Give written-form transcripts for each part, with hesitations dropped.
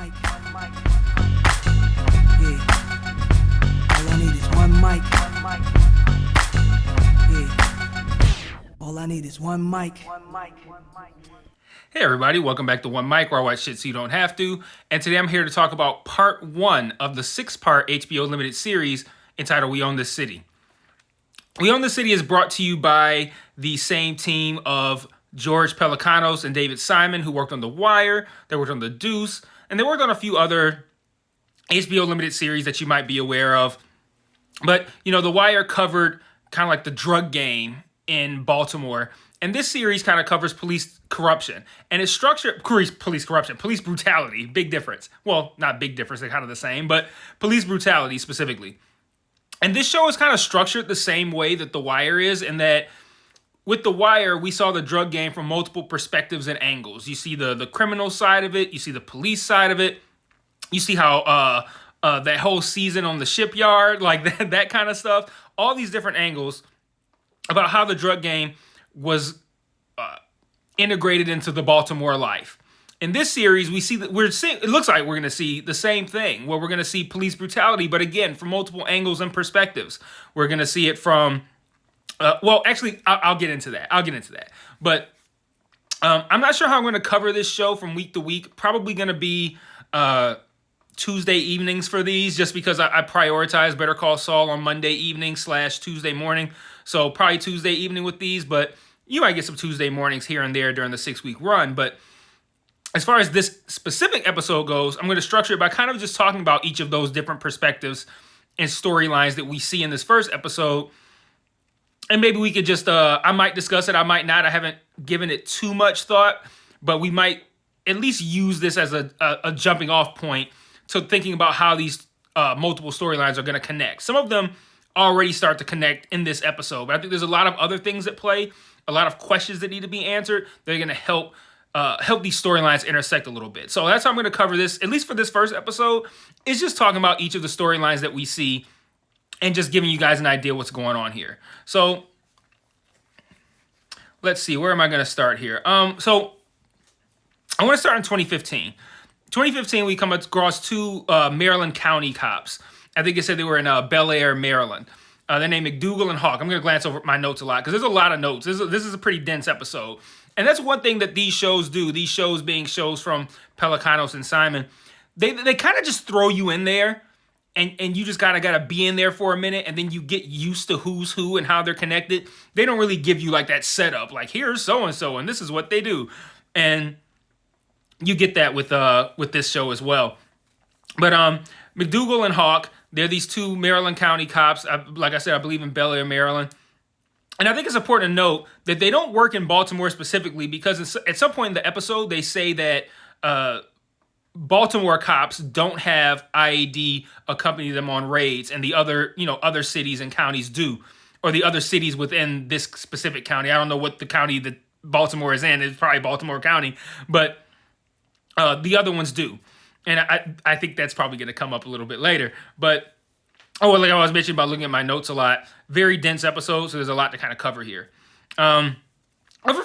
mic. Yeah. All I need is one mic. Yeah. All I need is one mic. Hey everybody, welcome back to One Mic, where I watch shit so you don't have to. And today I'm here to talk about part 1 of the 6-part HBO limited series entitled We Own This City. We Own This City is brought to you by the same team of George Pelecanos and David Simon, who worked on The Wire, they worked on The Deuce, and they worked on a few other HBO limited series that you might be aware of. But, you know, The Wire covered kind of like the drug game in Baltimore. And this series kind of covers police corruption. And it's structured, police corruption, police brutality, big difference. Well, not big difference, they're kind of the same, but police brutality specifically. And this show is kind of structured the same way that The Wire is, in that with The Wire, we saw the drug game from multiple perspectives and angles. You see the criminal side of it, you see the police side of it, you see how that whole season on the shipyard, like that kind of stuff, all these different angles about how the drug game was integrated into the Baltimore life. In this series, we see that it looks like we're going to see the same thing, where we're going to see police brutality, but again, from multiple angles and perspectives. We're going to see it from, I'll get into that. But I'm not sure how I'm going to cover this show from week to week. Probably going to be Tuesday evenings for these, just because I prioritize Better Call Saul on Monday evening / Tuesday morning. So probably Tuesday evening with these, but you might get some Tuesday mornings here and there during the 6-week run. But as far as this specific episode goes, I'm going to structure it by kind of just talking about each of those different perspectives and storylines that we see in this first episode. And maybe we could just, I might discuss it, I might not. I haven't given it too much thought, but we might at least use this as a jumping off point to thinking about how these multiple storylines are going to connect. Some of them already start to connect in this episode, but I think there's a lot of other things at play, a lot of questions that need to be answered that are going to help these storylines intersect a little bit. So that's how I'm going to cover this, at least for this first episode, is just talking about each of the storylines that we see and just giving you guys an idea what's going on here. So let's see, where am I going to start here? So I want to start in 2015. 2015, we come across two Maryland County cops. I think it said they were in Bel Air, Maryland. They're named Mcdougall and Hawk. I'm going to glance over my notes a lot because there's a lot of notes. This is a pretty dense episode. And that's one thing that these shows do. These shows being shows from Pelecanos and Simon, they kind of just throw you in there, and you just gotta be in there for a minute, and then you get used to who's who and how they're connected. They don't really give you like that setup, like here's so and so, and this is what they do, and you get that with this show as well. But Mcdougall and Hawk, they're these two Maryland County cops. Like I said, I believe in Bel Air, Maryland. And I think it's important to note that they don't work in Baltimore specifically, because at some point in the episode, they say that Baltimore cops don't have IAD accompany them on raids, and the other cities and counties do, or the other cities within this specific county. I don't know what the county that Baltimore is in. It's probably Baltimore County, but the other ones do. And I think that's probably going to come up a little bit later. But, like I was mentioning about looking at my notes a lot, very dense episode, so there's a lot to kind of cover here. For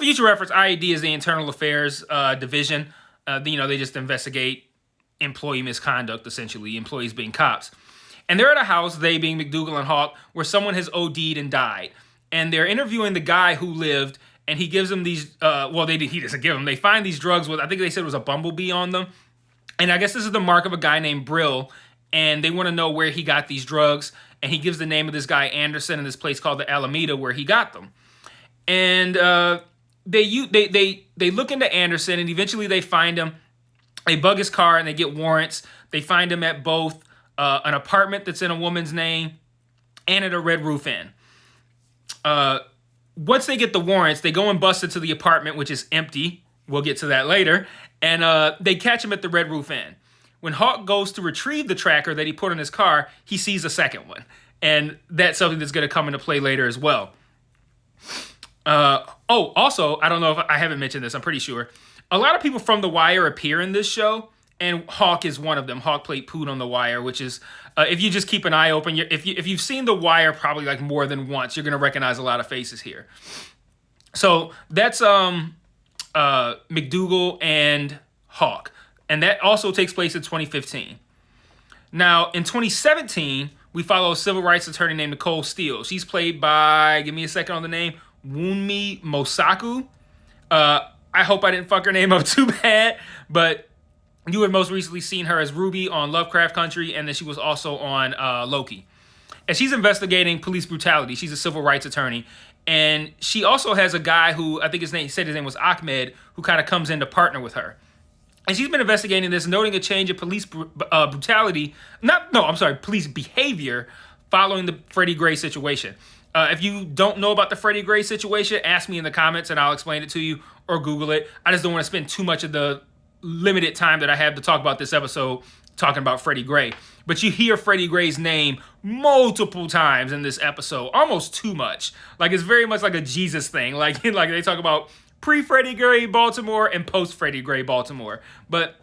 future reference, IAD is the Internal Affairs Division. They just investigate employee misconduct, essentially, employees being cops. And they're at a house, they being Mcdougall and Hawk, where someone has OD'd and died. And they're interviewing the guy who lived, and he gives them these, he doesn't give them, they find these drugs with, I think they said it was a bumblebee on them. And I guess this is the mark of a guy named Brill, and they want to know where he got these drugs. And he gives the name of this guy Anderson in this place called the Alameda where he got them. And they look into Anderson, and eventually they find him. They bug his car and they get warrants. They find him at both an apartment that's in a woman's name and at a Red Roof Inn. Once they get the warrants, they go and bust into the apartment, which is empty. We'll get to that later. And they catch him at the Red Roof Inn. When Hawk goes to retrieve the tracker that he put in his car, he sees a second one. And that's something that's going to come into play later as well. Also, I don't know if I haven't mentioned this, I'm pretty sure. A lot of people from The Wire appear in this show, and Hawk is one of them. Hawk played Poot on The Wire, which is, if you just keep an eye open, if you've seen The Wire probably like more than once, you're going to recognize a lot of faces here. So that's Mcdougall and Hawk. And that also takes place in 2015. Now, in 2017, we follow a civil rights attorney named Nicole Steele. She's played by, give me a second on the name, Wunmi Mosaku. I hope I didn't fuck her name up too bad, but you had most recently seen her as Ruby on Lovecraft Country, and then she was also on Loki. And she's investigating police brutality. She's a civil rights attorney. And she also has a guy who, I think his name was Ahmed, who kind of comes in to partner with her. And she's been investigating this, noting a change in police police behavior following the Freddie Gray situation. If you don't know about the Freddie Gray situation, ask me in the comments and I'll explain it to you, or Google it. I just don't want to spend too much of the limited time that I have to talk about this episode talking about Freddie Gray. But you hear Freddie Gray's name multiple times in this episode, almost too much. Like, it's very much like a Jesus thing. Like they talk about pre-Freddie Gray Baltimore and post-Freddie Gray Baltimore. But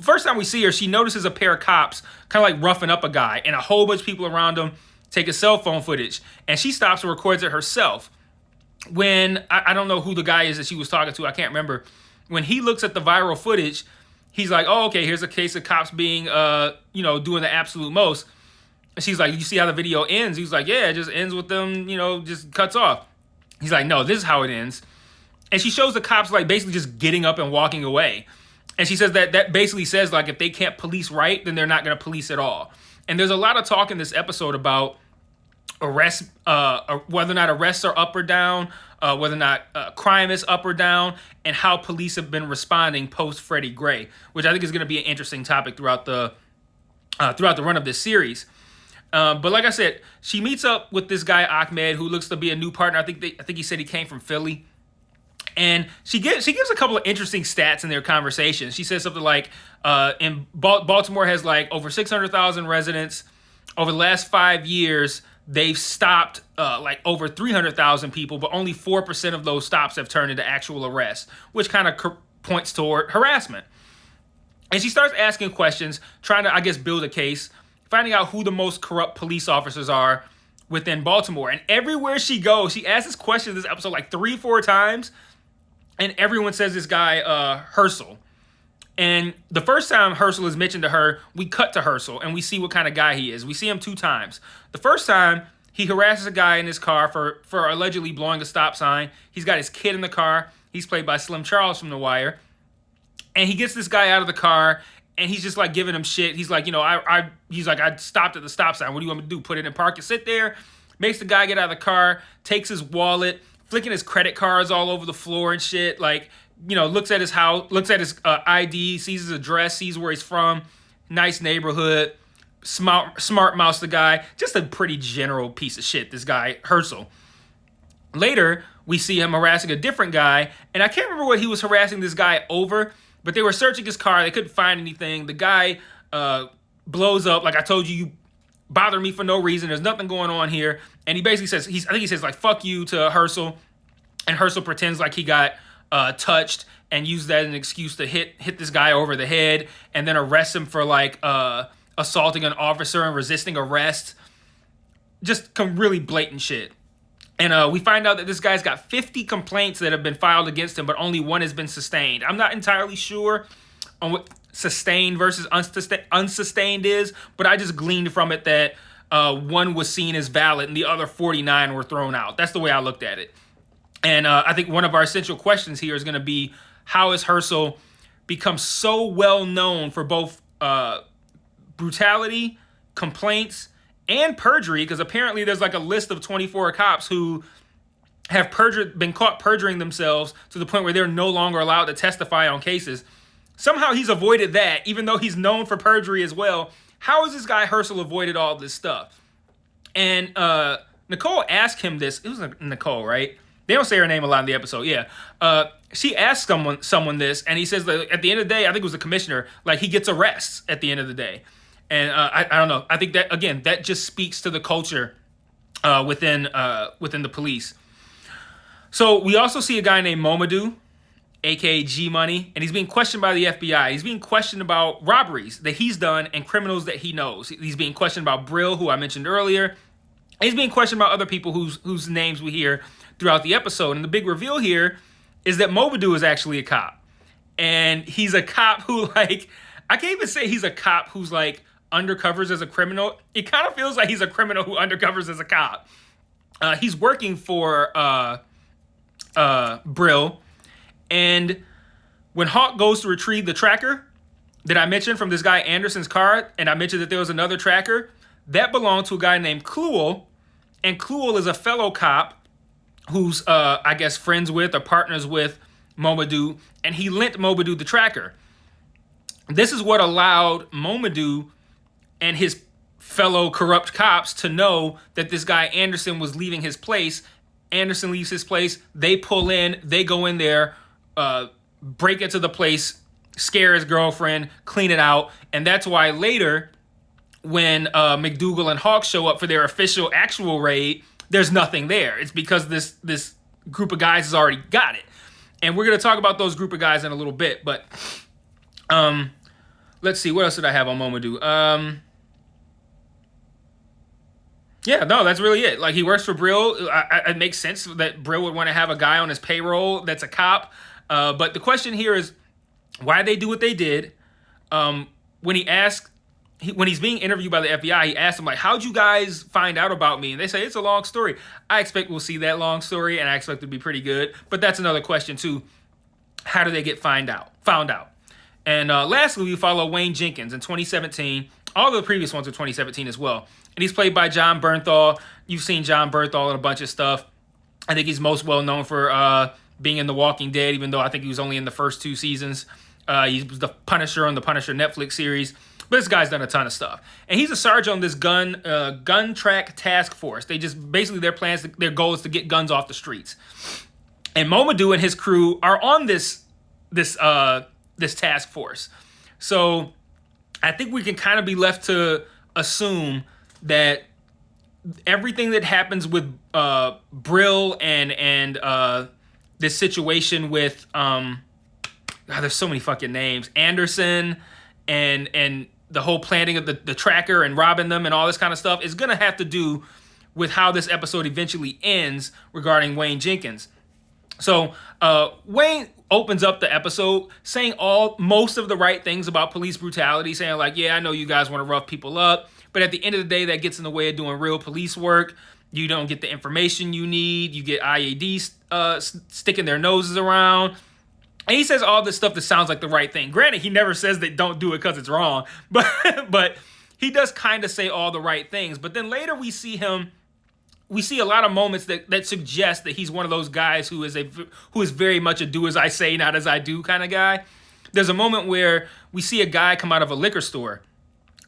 first time we see her, she notices a pair of cops kind of like roughing up a guy, and a whole bunch of people around him take a cell phone footage, and she stops and records it herself. When, I don't know who the guy is that she was talking to, I can't remember. When he looks at the viral footage, he's like, oh, okay, here's a case of cops being, doing the absolute most. And she's like, you see how the video ends? He's like, yeah, it just ends with them, just cuts off. He's like, no, this is how it ends. And she shows the cops, like, basically just getting up and walking away. And she says that basically says, like, if they can't police right, then they're not going to police at all. And there's a lot of talk in this episode about arrests, whether or not arrests are up or down, whether or not crime is up or down, and how police have been responding post Freddie Gray, which I think is going to be an interesting topic throughout the run of this series. But like I said, she meets up with this guy Ahmed, who looks to be a new partner. I think he said he came from Philly. And she gives a couple of interesting stats in their conversation. She says something like, in Baltimore has like over 600,000 residents. Over the last 5 years, they've stopped like over 300,000 people, but only 4% of those stops have turned into actual arrests, which kind of points toward harassment. And she starts asking questions, trying to, I guess, build a case, finding out who the most corrupt police officers are within Baltimore. And everywhere she goes, she asks this question in this episode like 3-4 times, and everyone says this guy, Herschel. And the first time Herschel is mentioned to her, we cut to Herschel and we see what kind of guy he is. We see him 2 times. The first time, he harasses a guy in his car for allegedly blowing a stop sign. He's got his kid in the car. He's played by Slim Charles from The Wire. And he gets this guy out of the car, and he's just like giving him shit. He's like, I stopped at the stop sign. What do you want me to do? Put it in park and sit there? Makes the guy get out of the car, takes his wallet, flicking his credit cards all over the floor and shit. Like, looks at his house, looks at his ID, sees his address, sees where he's from. Nice neighborhood. Smart mouse the guy. Just a pretty general piece of shit, this guy, Herschel. Later, we see him harassing a different guy, and I can't remember what he was harassing this guy over, but they were searching his car. They couldn't find anything. The guy blows up. Like I told you bother me for no reason. There's nothing going on here. And he basically says, I think he says like, fuck you to Herschel. And Herschel pretends like he got touched and used that as an excuse to hit this guy over the head, and then arrest him for like assaulting an officer and resisting arrest. Just really blatant shit. And we find out that this guy's got 50 complaints that have been filed against him, but only one has been sustained. I'm not entirely sure on what sustained versus unsustained is, but I just gleaned from it that one was seen as valid and the other 49 were thrown out. That's the way I looked at it. And I think one of our essential questions here is going to be, how has Herschel become so well known for both brutality, complaints, and perjury? Because apparently there's like a list of 24 cops who have been caught perjuring themselves to the point where they're no longer allowed to testify on cases. Somehow he's avoided that, even though he's known for perjury as well. How has this guy Herschel avoided all this stuff? And Nicole asked him this. It was Nicole, right? They don't say her name a lot in the episode. Yeah. She asked someone this, and he says that at the end of the day, I think it was the commissioner, like he gets arrests at the end of the day. And I don't know. I think that, again, that just speaks to the culture within the police. So we also see a guy named Momadu, aka G Money, and he's being questioned by the FBI. He's being questioned about robberies that he's done and criminals that he knows. He's being questioned about Brill, who I mentioned earlier. And he's being questioned about other people whose names we hear throughout the episode. And the big reveal here is that Momadu is actually a cop. and he's a cop who, like, I can't even say he's a cop who's like undercovers as a criminal. It kind of feels like he's a criminal who undercovers as a cop. He's working for Brill, and when Hawk goes to retrieve the tracker that I mentioned from this guy Anderson's car, and I mentioned that there was another tracker, that belonged to a guy named Kluel, and Kluel is a fellow cop who's, I guess, friends with or partners with Momadu, and he lent Momadu the tracker. This is what allowed Momadu and his fellow corrupt cops to know that this guy Anderson was leaving his place. Anderson leaves his place. They pull in. They go in there, break into the place, scare his girlfriend, clean it out. And that's why later, when Mcdougall and Hawk show up for their official actual raid, there's nothing there. It's because this group of guys has already got it. And we're going to talk about those group of guys in a little bit. But let's see. What else did I have on Momadu? Yeah, no, that's really it. Like, he works for Brill. It makes sense that Brill would want to have a guy on his payroll that's a cop. But the question here is why they do what they did. When he's being interviewed by the FBI, he asked them, like, how'd you guys find out about me? And they say, it's a long story. I expect we'll see that long story, and I expect it to be pretty good. But that's another question, too. How do they get found out? And lastly, we follow Wayne Jenkins in 2017. All the previous ones are 2017 as well. And he's played by John Bernthal. You've seen John Bernthal in a bunch of stuff. I think he's most well known for being in The Walking Dead, even though I think he was only in the first 2 seasons. He was the Punisher on the Punisher Netflix series. But this guy's done a ton of stuff. And he's a sergeant on this gun track task force. They just, basically their goal is to get guns off the streets. And Momadu and his crew are on this task force. So I think we can kind of be left to assume that everything that happens with Brill and this situation with there's so many fucking names, Anderson and the whole planning of the tracker and robbing them and all this kind of stuff is gonna have to do with how this episode eventually ends regarding Wayne Jenkins. So Wayne opens up the episode saying most of the right things about police brutality, saying like, yeah, I know you guys want to rough people up, but at the end of the day, that gets in the way of doing real police work. You don't get the information you need. You get IADs sticking their noses around. And he says all this stuff that sounds like the right thing. Granted, he never says that don't do it because it's wrong, but he does kind of say all the right things. But then later we see a lot of moments that suggest that he's one of those guys who is very much a do as I say, not as I do kind of guy. There's a moment where we see a guy come out of a liquor store,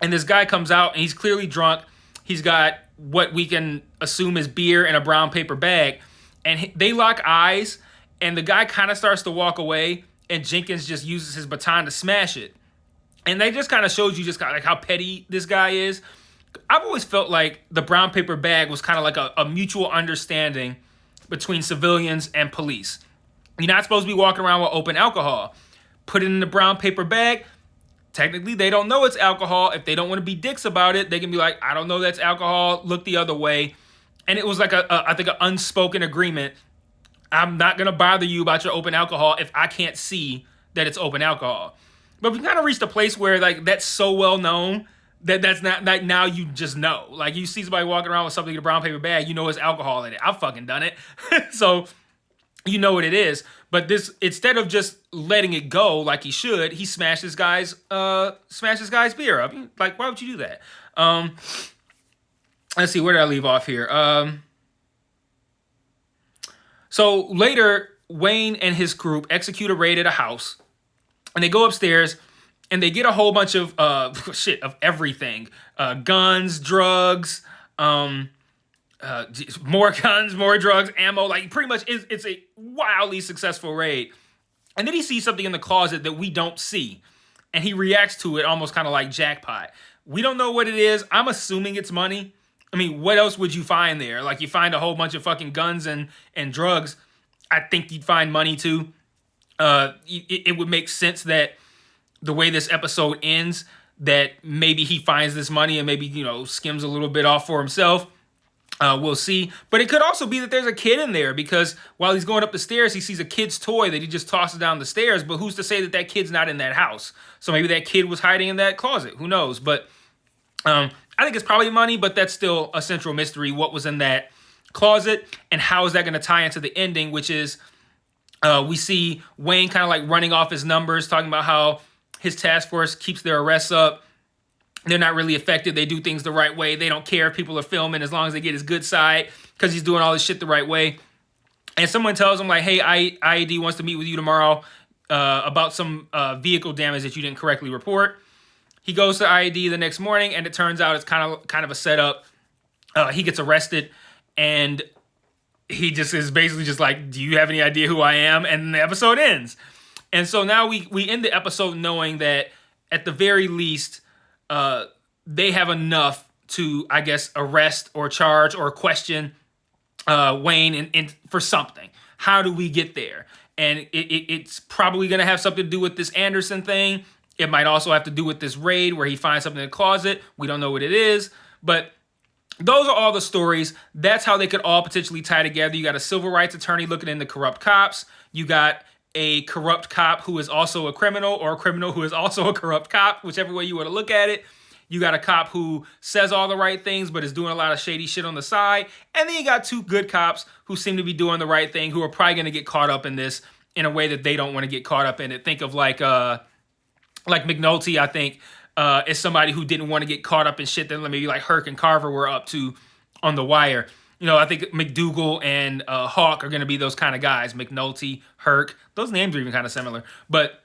and this guy comes out and he's clearly drunk. He's got what we can assume is beer in a brown paper bag, and they lock eyes, and the guy kind of starts to walk away, and Jenkins just uses his baton to smash it. And they just kind of shows you just kind of like how petty this guy is. I've always felt like the brown paper bag was kind of like a mutual understanding between civilians and police. You're not supposed to be walking around with open alcohol. Put it in the brown paper bag. Technically, they don't know it's alcohol. If they don't want to be dicks about it, they can be like, I don't know that's alcohol. Look the other way. And it was like I think an unspoken agreement. I'm not going to bother you about your open alcohol if I can't see that it's open alcohol. But we kind of reached a place where like that's so well known that's not like now you just know. Like you see somebody walking around with something in a brown paper bag, you know it's alcohol in it. I've fucking done it. So you know what it is. But this, instead of just letting it go like he should, he smashed this guy's beer up. Like, why would you do that? Let's see, where did I leave off here? So later, Wayne and his group execute a raid at a house, and they go upstairs, and they get a whole bunch of of everything. Guns, drugs, more guns, more drugs, ammo. Like, pretty much, it's a wildly successful raid. And then he sees something in the closet that we don't see, and he reacts to it almost kind of like jackpot. We don't know what it is. I'm assuming it's money. I mean, what else would you find there? Like, you find a whole bunch of fucking guns and drugs. I think you'd find money, too. It would make sense that the way this episode ends, that maybe he finds this money and maybe, skims a little bit off for himself. We'll see. But it could also be that there's a kid in there, because while he's going up the stairs, he sees a kid's toy that he just tosses down the stairs. But who's to say that that kid's not in that house? So maybe that kid was hiding in that closet. Who knows? But I think it's probably money, but that's still a central mystery. What was in that closet, and how is that going to tie into the ending, which is we see Wayne kind of like running off his numbers, talking about how his task force keeps their arrests up. They're not really effective. They do things the right way. They don't care if people are filming as long as they get his good side, because he's doing all this shit the right way. And someone tells him like, hey, IED wants to meet with you tomorrow about some vehicle damage that you didn't correctly report. He goes to IED the next morning, and it turns out it's kind of a setup. He gets arrested, and he just is basically just like, do you have any idea who I am? And the episode ends. And so now we end the episode knowing that at the very least, they have enough to, I guess, arrest or charge or question Wayne for something. How do we get there? And it's probably going to have something to do with this Anderson thing. It might also have to do with this raid where he finds something in the closet. We don't know what it is. But those are all the stories. That's how they could all potentially tie together. You got a civil rights attorney looking into corrupt cops. You got a corrupt cop who is also a criminal, or a criminal who is also a corrupt cop, whichever way you want to look at it. You got a cop who says all the right things but is doing a lot of shady shit on the side. And then you got two good cops who seem to be doing the right thing, who are probably going to get caught up in this in a way that they don't want to get caught up in it. Think of like McNulty, I think, is somebody who didn't want to get caught up in shit that maybe like Herc and Carver were up to on The Wire. You know, I think Mcdougall and Hawk are going to be those kind of guys. McNulty, Herc, those names are even kind of similar. But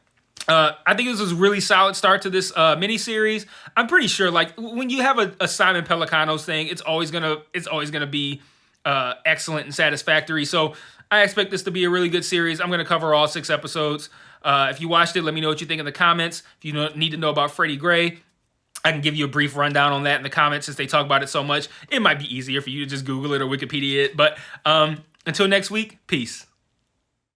I think this was a really solid start to this miniseries. I'm pretty sure, like, when you have a Simon Pelicanos thing, it's always gonna be excellent and satisfactory. So I expect this to be a really good series. I'm gonna cover all 6 episodes. If you watched it, let me know what you think in the comments. If you need to know about Freddie Gray, I can give you a brief rundown on that in the comments, since they talk about it so much. It might be easier for you to just Google it or Wikipedia it. But until next week, peace.